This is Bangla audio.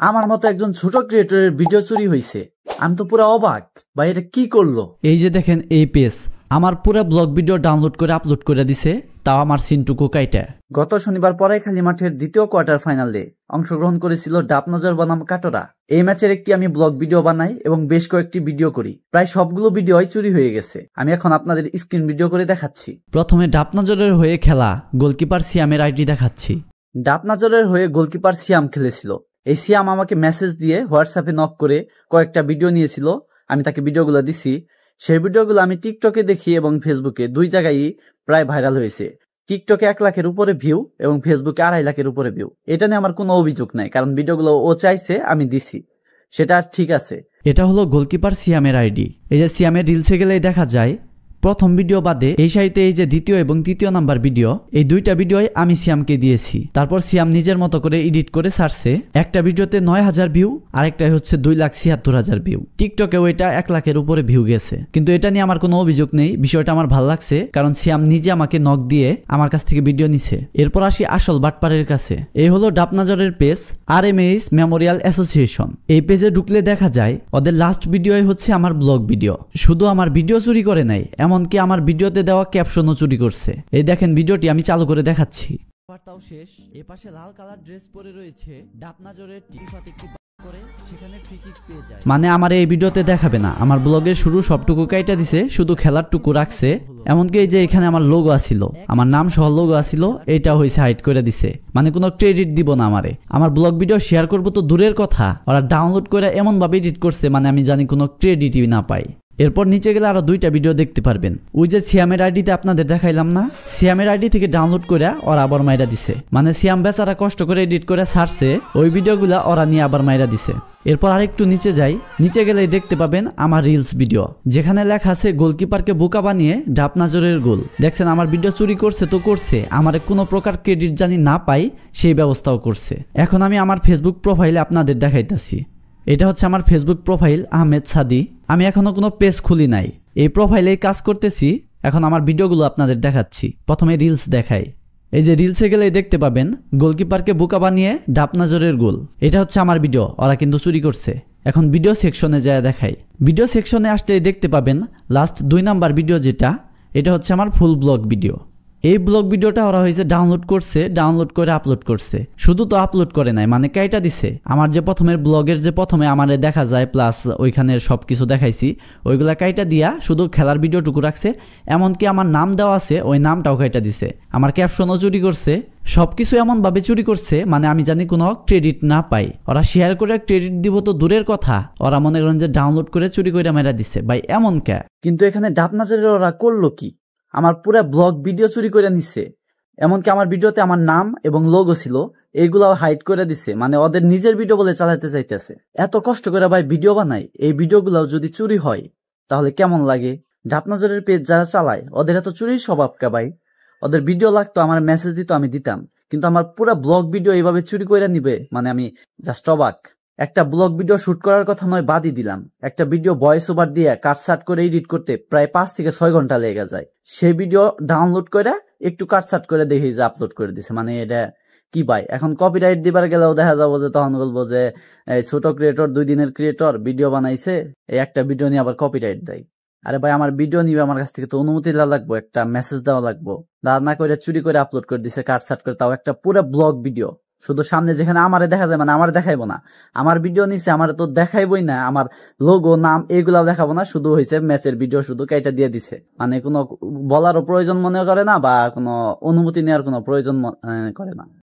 আমার মতো একজন ছোট ক্রিয়েটরের ভিডিও চুরি হয়েছে। আমি তো পুরো অবাক, ভাই এটা কি করলো? এই যে দেখেন এই পেজ আমার পুরো ব্লগ ভিডিও ডাউনলোড করে আপলোড করে দিছে, তাও আমার সিনটুকু কাইটা। গত শনিবার পড়াইখালী মাঠের দ্বিতীয় কোয়ার্টার ফাইনালে অংশগ্রহণ করেছিল ডাবনজর বনাম কাটোরা। এই ম্যাচের একটি আমি ব্লগ ভিডিও বানাই এবং বেশ কয়েকটি ভিডিও করি। প্রায় সবগুলো ভিডিওই চুরি হয়ে গেছে। আমি এখন আপনাদের স্ক্রিন ভিডিও করে দেখাচ্ছি। প্রথমে ডাবনজরের হয়ে খেলা গোলকিপার সিয়ামের আইডি দেখাচ্ছি। ডাবনজরের হয়ে গোলকিপার সিয়াম খেলেছিল। এই সিয়াম আমাকে মেসেজ দিয়ে হোয়াটসঅ্যাপে নক করে কয়েকটা ভিডিও নিয়েছিল। আমি তাকে ভিডিওগুলো দিছি। সেই ভিডিওগুলো আমি টিকটকে দেখি এবং ফেসবুকে, দুই জায়গায় প্রায় ভাইরাল হয়েছে। টিকটকে 1 লাখের উপরে ভিউ এবং ফেসবুকে 2.5 লাখের উপরে ভিউ। এটা নিয়ে আমার কোনো অভিযোগ নাই, কারণ ভিডিওগুলো ও চাইছে, আমি দিছি, সেটা ঠিক আছে। এটা হলো গোলকিপার সিয়ামের আইডি। এই যে সিয়ামের রিলসে গেলেই দেখা যায় প্রথম ভিডিও বাদে এই সারিতে এই যে দ্বিতীয় এবং তৃতীয় নাম্বার ভিডিও, এই দুইটা ভিডিওই আমি সিয়ামকে দিয়েছি। তারপর সিয়াম নিজের মতো করে এডিট করে ছাড়ছে। একটা ভিডিওতে 9,000 ভিউ, আরেকটা হচ্ছে 2,76,000 ভিউ। টিকটকেও এটা 1 লাখের উপরে ভিউ গেছে। কিন্তু এটা নিয়ে আমার কোনো অভিযোগ নেই। বিষয়টা আমার ভালো লাগছে, কারণ সিয়াম নিজে আমাকে নক দিয়ে আমার কাছ থেকে ভিডিও নিছে। এরপর আসি আসল বাটপারের কাছে। এই হলো ডাবনজরের পেজ, RMH মেমোরিয়াল অ্যাসোসিয়েশন। এই পেজে ঢুকলে দেখা যায় ওদের লাস্ট ভিডিওই হচ্ছে আমার ব্লগ ভিডিও। শুধু আমার ভিডিও চুরি করে নাই, এমনকি আমার ভিডিওতে দেওয়া ক্যাপশনও চুরি করছে। এই দেখেন ভিডিওটি আমি চালু করে দেখাচ্ছি। বার্তাও শেষ। এপাশে লাল কালার ড্রেস পরে রয়েছে ডাবনজরের টিফাতে একটু করে সেখানে ফ্রি কিক পেয়ে যায়। মানে আমার এই ভিডিওতে দেখাবে না, আমার ব্লগের শুরু সবটুকু কাইটা দিছে, শুধু খেলার টুকু রাখছে। এমনকি এই যে এখানে আমার লোগো আছিল, আমার নাম সহ লোগো আছিল, এটা হইছে হাইড করে দিছে। মানে কোনো ক্রেডিট দিব না আমারে। আমার ব্লগ ভিডিও শেয়ার করবো তো দূরের কথা, ওরা ডাউনলোড করে এমন ভাবে এডিট করছে মানে আমি জানি কোনো ক্রেডিটই না পাই। এরপর নিচে গেলে আরো দুইটা ভিডিও দেখতে পারবেন। ওই যে সিয়ামের আইডিতে আপনাদের দেখাইলাম না, সিয়ামের আইডি থেকে ডাউনলোড করে ওরা আবার মাইরা দিছে। মানে সিয়াম বেচারা কষ্ট করে এডিট করে ছাড়ছে, ওই ভিডিওগুলা ওরা নিয়ে আবার মাইরা দিছে। এরপর আরেকটু নিচে যাই, নিচে গেলেই দেখতে পাবেন আমার রিলস ভিডিও, যেখানে লেখা আছে গোলকিপারকে বোকা বানিয়ে ডাবনজরের গোল। দেখছেন আমার ভিডিও চুরি করছে তো করছে, আমার কোনো প্রকার ক্রেডিট জানি না পাই সেই ব্যবস্থাও করছে। এখন আমি আমার ফেসবুক প্রোফাইলে আপনাদের দেখাইতেছি। এটা হচ্ছে আমার ফেসবুক প্রোফাইল আহমেদ সাদি। আমি এখনো কোনো পেজ খুলি নাই, এই প্রোফাইলে কাজ করতেছি। এখন আমার ভিডিওগুলো আপনাদের দেখাচ্ছি। প্রথমে রিলস দেখাই। এই যে রিলসে গেলেই দেখতে পাবেন গোলকিপারকে বোকা বানিয়ে ডাবনজরের গোল। এটা হচ্ছে আমার ভিডিও, ওরা কিন্তু চুরি করছে। এখন ভিডিও সেকশনে যায় দেখাই। ভিডিও সেকশনে আসলেই দেখতে পাবেন লাস্ট 2 নাম্বার ভিডিও যেটা, এটা হচ্ছে আমার ফুল ব্লগ ভিডিও। এই ব্লগ ভিডিওটা ওরা হয়েছে ডাউনলোড করছে, ডাউনলোড করে আপলোড করছে। শুধু তো আপলোড করে নাই, মানে কাইটা দিছে। আমার যে প্রথমের ব্লগের যে প্রথমে আমারে দেখা যায় প্লাস ওইখানের সবকিছু দেখাইছি, ওইগুলা কাইটা দিয়া শুধু খেলার ভিডিওটুকু রাখছে। এমনকি আমার নাম দেওয়া আছে, ওই নামটাও কাইটা দিছে। আমার ক্যাপশনও চুরি করছে। সবকিছু এমন ভাবে চুরি করছে মানে আমি জানি কোনো ক্রেডিট না পাই। ওরা শেয়ার করে ক্রেডিট দিব তো দূরের কথা, ওরা মনে করেন যে ডাউনলোড করে চুরি করে মেরা দিছে। ভাই এমন কে? কিন্তু এখানে ডাবনজরের ওরা করলো কি? আমার পুরো ব্লগ ভিডিও চুরি করে নিছে। এমনকি আমার ভিডিওতে আমার নাম এবং লোগো ছিল, এইগুলাও হাইড করে দিছে। মানে ওদের নিজের ভিডিও বলে চালাতে চাইতেছে। এত কষ্ট করে ভাই ভিডিও বানাই, এই ভিডিওগুলাও যদি চুরি হয় তাহলে কেমন লাগে? ডাবনজরের পেজ যারা চালায় ওদের এত চুরির স্বভাব কে ভাই? ওদের ভিডিও লাগতো, আমার মেসেজ দিত, আমি দিতাম। কিন্তু আমার পুরো ব্লগ ভিডিও এইভাবে চুরি করে নিবে, মানে আমি জাস্ট অবাক। একটা ব্লগ ভিডিও শুট করার কথা নয়, বাদই দিলাম। একটা ভিডিও ভয়েস ওভার দিয়ে কাটসাট করে এডিট করতে প্রায় 5 থেকে 6 ঘন্টা লেগে যায়। সেই ভিডিও ডাউনলোড করে একটু কাটসাট করে দেখি যে আপলোড করে দিছে। মানে এটা কি ভাই? এখন কপিরাইট দিবার গেলেও দেখা যাবো যে তখন বলবো যে ছোট ক্রিয়েটর, 2 দিনের ক্রিয়েটর ভিডিও বানাইছে, এই একটা ভিডিও নিয়ে আবার কপিরাইট দেয়। আরে ভাই আমার ভিডিও নিবে, আমার কাছ থেকে তো অনুমতি দেওয়া লাগবো, একটা মেসেজ দেওয়া লাগবো। না করে চুরি করে আপলোড করে দিছে কাটসাট করে, তাও একটা পুরো ব্লগ ভিডিও। শুধু সামনে যেখানে আমারে দেখা যায়, মানে আমার দেখাইবো না। আমার ভিডিও নিচে আমার তো দেখাইবই না, আমার লোগো নাম এগুলাও দেখাবো না। শুধু হয়েছে ম্যাচের ভিডিও শুধু কাইটা দিয়ে দিছে। মানে কোনো বলারও প্রয়োজন মনে করে না বা কোনো অনুমতি নেওয়ার কোনো প্রয়োজন করে না।